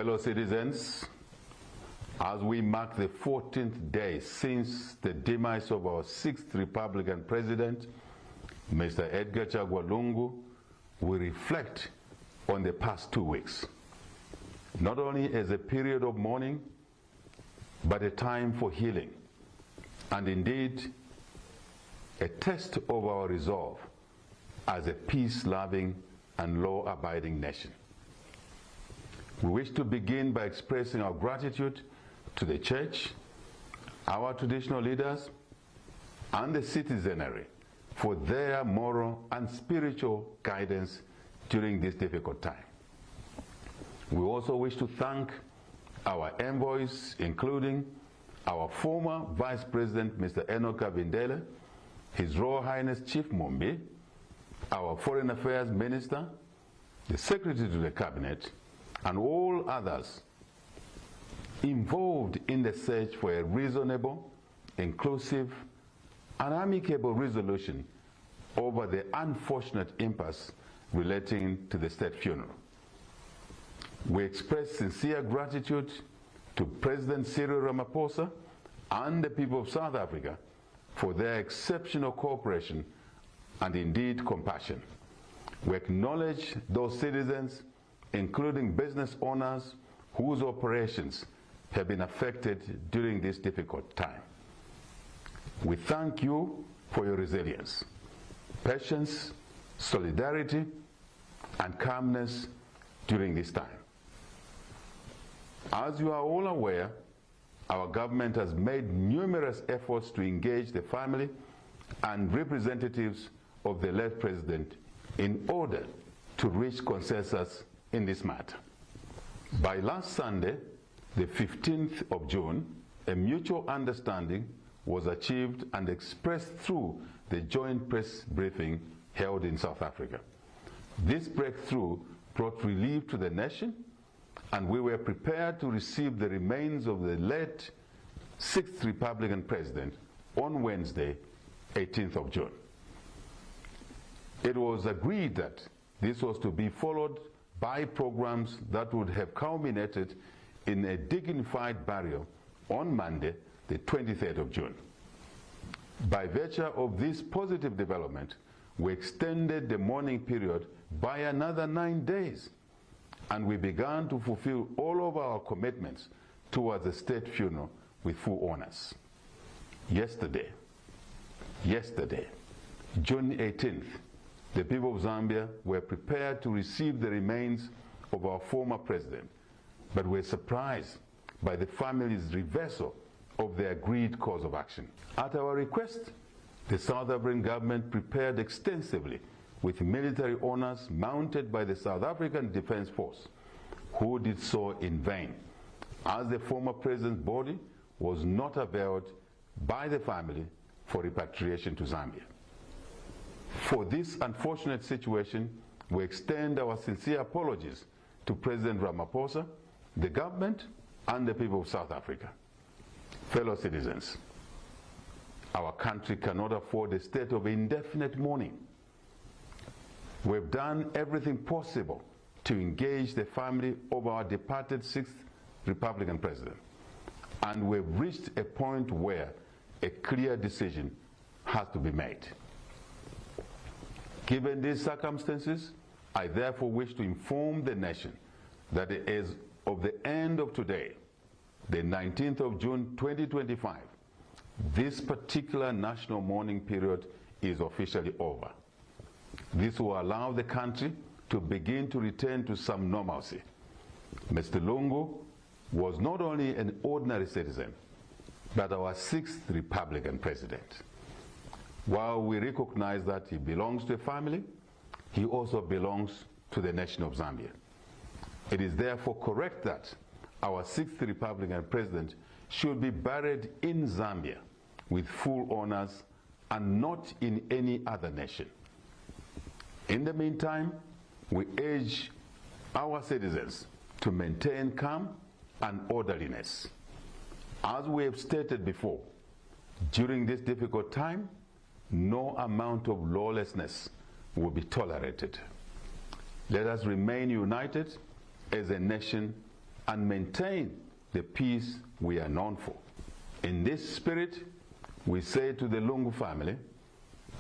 Fellow citizens, as we mark the 14th day since the demise of our 6th Republican President, Mr. Edgar Chagwa Lungu, we reflect on the past 2 weeks, not only as a period of mourning, but a time for healing, and indeed a test of our resolve as a peace-loving and law-abiding nation. We wish to begin by expressing our gratitude to the Church, our traditional leaders, and the citizenry for their moral and spiritual guidance during this difficult time. We also wish to thank our envoys, including our former Vice President, Mr. Enoch Kabindele, His Royal Highness Chief Mumbi, our Foreign Affairs Minister, the Secretary to the Cabinet, and all others involved in the search for a reasonable, inclusive, and amicable resolution over the unfortunate impasse relating to the state funeral. We express sincere gratitude to President Cyril Ramaphosa and the people of South Africa for their exceptional cooperation and indeed compassion. We acknowledge those citizens, including business owners, whose operations have been affected during this difficult time. We thank you for your resilience, patience, solidarity, and calmness during this time. As you are all aware, our government has made numerous efforts to engage the family and representatives of the late president in order to reach consensus in this matter. By last Sunday, the 15th of June, a mutual understanding was achieved and expressed through the joint press briefing held in South Africa. This breakthrough brought relief to the nation, and we were prepared to receive the remains of the late 6th Republican President on Wednesday, 18th of June. It was agreed that this was to be followed by programs that would have culminated in a dignified burial on Monday, the 23rd of June. By virtue of this positive development, we extended the mourning period by another 9 days, and we began to fulfill all of our commitments towards the state funeral with full honors. Yesterday, June 18th, the people of Zambia were prepared to receive the remains of our former president, but were surprised by the family's reversal of the agreed course of action. At our request, the South African government prepared extensively with military honors mounted by the South African Defence Force, who did so in vain, as the former president's body was not availed by the family for repatriation to Zambia. For this unfortunate situation, we extend our sincere apologies to President Ramaphosa, the government, and the people of South Africa. Fellow citizens, our country cannot afford a state of indefinite mourning. We've done everything possible to engage the family of our departed 6th Republican President, and we've reached a point where a clear decision has to be made. Given these circumstances, I therefore wish to inform the nation that as of the end of today, the 19th of June 2025, this particular national mourning period is officially over. This will allow the country to begin to return to some normalcy. Mr. Lungu was not only an ordinary citizen, but our 6th Republican President. While we recognize that he belongs to a family, he also belongs to the nation of Zambia. It is therefore correct that our 6th Republican President should be buried in Zambia with full honors and not in any other nation. In the meantime, we urge our citizens to maintain calm and orderliness. As we have stated before, during this difficult time, no amount of lawlessness will be tolerated. Let us remain united as a nation and maintain the peace we are known for. In this spirit, we say to the Lungu family,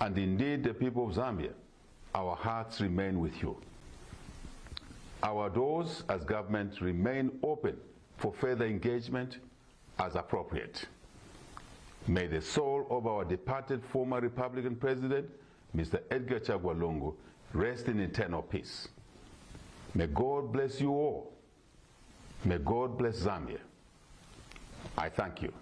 and indeed the people of Zambia, our hearts remain with you. Our doors as government remain open for further engagement as appropriate. May the soul of our departed former Republican President, Mr. Edgar Chagwa Lungu, rest in eternal peace. May God bless you all. May God bless Zambia. I thank you.